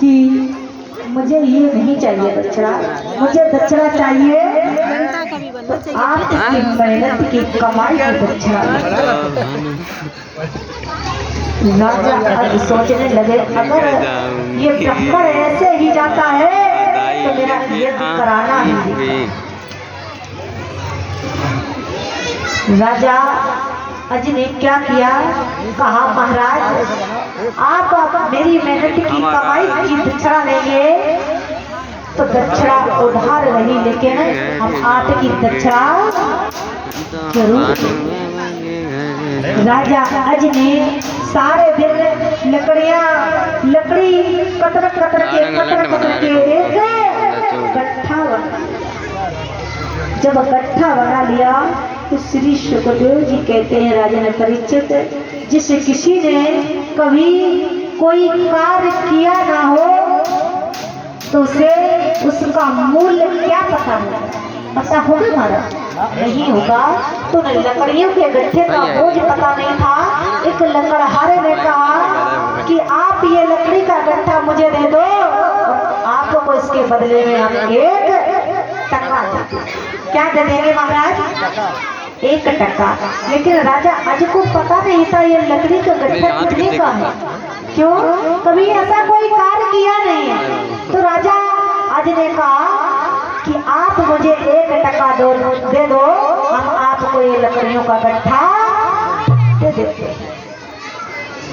कि मुझे ये नहीं चाहिए दक्षिणा, मुझे दक्षिणा चाहिए तो आपकी मेहनत की कमाई की दक्षिणा। राजा अब सोचने लगे, अगर ये ब्राह्मण ऐसे ही जाता है तो मेरा यज्ञ कराना ही। राजा अज ने क्या किया, कहा महाराज आप मेरी मेहनत की कमाई की दक्षिणा लेंगे तो दक्षिणा उधार नहीं, लेकिन हम आपकी दक्षिणा जरूर। राजा अज ने सारे दिन लकड़ी कतर के एक गट्ठा बना। जब गट्ठा बना लिया तो श्री सुखदेव जी कहते हैं, राजन परीक्षित, जिसे किसी ने कभी कोई कार्य किया ना हो तो उसे उसका मूल्य क्या पता होगा महाराज? नहीं होगा। तो लकड़ियों के गट्ठे का बोझ पता नहीं था। एक लकड़हारे ने कहा कि आप ये लकड़ी का गट्ठा मुझे दे दो, आपको इसके बदले में हम 1 टका देंगे। क्या दे देंगे महाराज? 1 टका। लेकिन राजा अज को पता नहीं था ये लकड़ी का गट्ठा कितने का है। क्यों? कभी ऐसा कोई कार्य किया नहीं है। तो राजा अज ने कहा कि आप मुझे 1 टका दे दो, हम आपको ये लकड़ियों का गट्ठा दे देते हैं।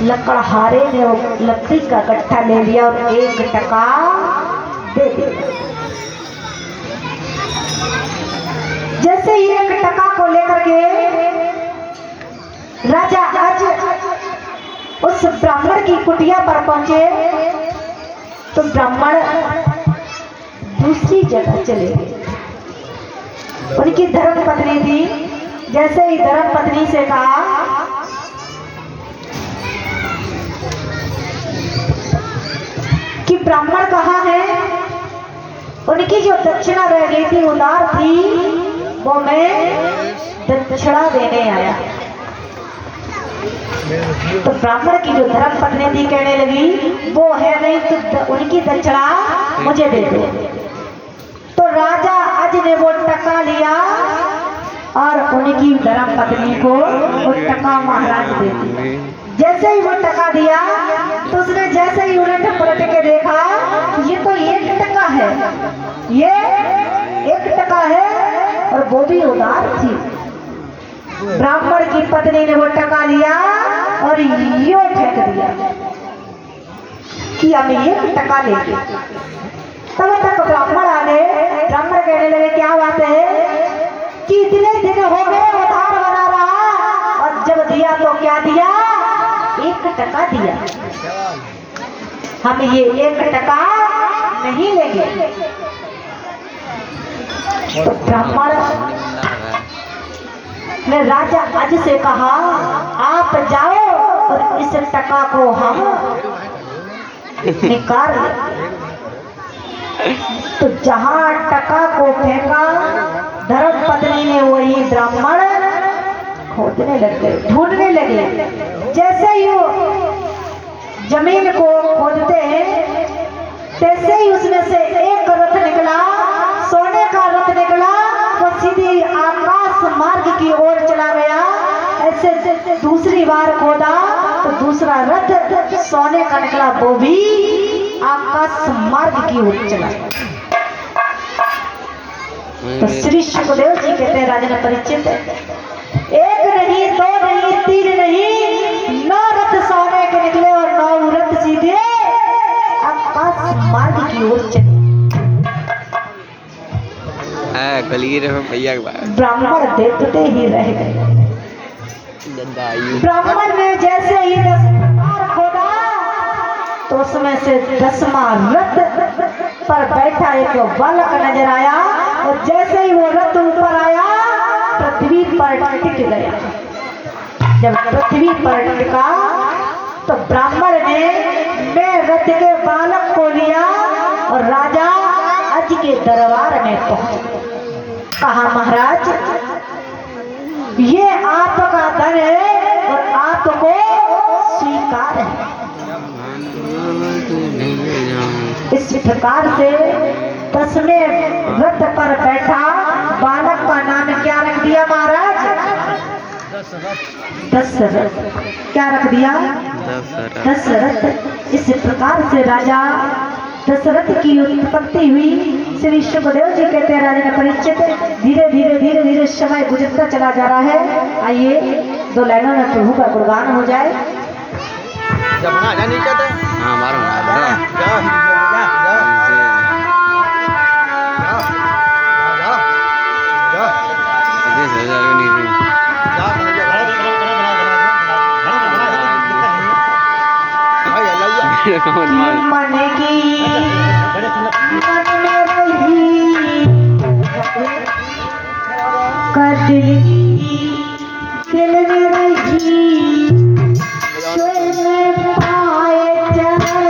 लकड़हारे ने वो लकड़ी का गट्ठा ले लिया और 1 टका दे दिया। जैसे ही 1 टका को लेकर के राजा आज उस ब्राह्मण की कुटिया पर पहुंचे तो ब्राह्मण दूसरी जगह चले गए। उनकी धर्म पत्नी थी। जैसे ही धर्म पत्नी से कहा कि ब्राह्मण कहाँ है, उनकी जो दक्षिणा रह गई थी उधार थी, वो मैं दक्षिणा देने आया। तो ब्राह्मण की जो धर्म पत्नी थी कहने लगी, वो है नहीं तो उनकी दक्षिणा मुझे दे दो। तो राजा अज ने वो टका लिया और उनकी धर्म पत्नी को वो टका महाराज दे दिया। जैसे ही वो टका दिया तो उसने जैसे ही उलट पलट के देखा, ये तो 1 टका है, ये 1 टका है और वो भी उधार थी। ब्राह्मण की पत्नी ने वो टका लिया और यो फेंक दिया कि हम 1 टका लेंगे। तब तक ब्राह्मण आ गए। ब्राह्मण कहने लगे, क्या बात है कि इतने दिन हो गए उधार बना रहा और जब दिया तो क्या दिया? 1 टका दिया। हम ये 1 टका नहीं लेंगे। तो ब्राह्मण ने राजा अज से कहा, आप जाओ और इस टका को हम निकाल लेंगे। तो जहां टका को फेंका, धर्म पत्नी ने वही ब्राह्मण खोदने लग गए, ढूंढने लगे। जैसे ही जमीन को खोदते हैं तैसे ही उसमें से एक रथ निकला, सोने का रथ निकला। वो सीधी आकाश मार्ग की ओर चला गया। ऐसे दूसरी बार खोदा तो दूसरा रथ सोने का निकला, वो भी आकाश मार्ग की ओर चला। तो श्री सुखदेव जी कहते हैं, राजन परीक्षित, 1 नहीं 2 नहीं 3 नहीं 9 रथ सोने के निकले और 9 रथ सीधे आकाश मार्ग की ओर चले। ब्राह्मण देखते ही रह गए। ब्राह्मण ने जैसे ही 10 बार खोदा तो उसमें से 10वां रथ पर बैठा एक बालक नजर आया और जैसे ही वो रथ ऊपर आया पृथ्वी पर टिक गया। जब पृथ्वी पर टिका तो ब्राह्मण ने रथ के बालक को लिया और राजा अज के दरबार में पहुंच। कहा, महाराज ये आपका धन है और आपको स्वीकार है। इस प्रकार से 10वें रथ पर बैठा बालक का नाम क्या रख दिया महाराज? दशरथ। क्या रख दिया? दशरथ। इस प्रकार से राजा दशरथ की उत्पत्ति हुई। श्री सुखदेव जी कहते हैं राजा का परिचित धीरे धीरे धीरे धीरे समय गुजरता चला जा रहा है। आइए 2 लाइनों में प्रभु का गुणगान हो जाए। मन की मन में रही कदली दिल में रही स्वर में पाए चंद्री